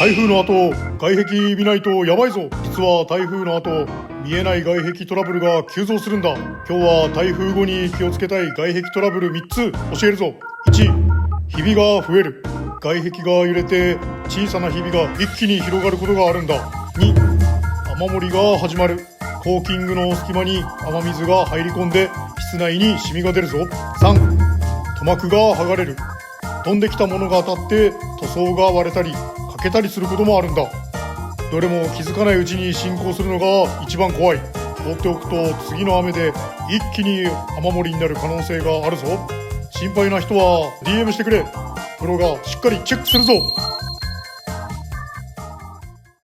台風の後、外壁見ないとやばいぞ。実は台風の後、見えない外壁トラブルが急増するんだ。今日は台風後に気をつけたい外壁トラブル3つ教えるぞ。1、ひびが増える。外壁が揺れて小さなひびが一気に広がることがあるんだ。2、雨漏りが始まる。コーキングの隙間に雨水が入り込んで室内にシミが出るぞ。3、塗膜が剥がれる。飛んできたものが当たって塗装が割れたり欠けたりすることもあるんだ。どれも気づかないうちに進行するのが一番怖い。放っておくと次の雨で一気に雨漏りになる可能性があるぞ。心配な人は DM してくれ。プロがしっかりチェックするぞ。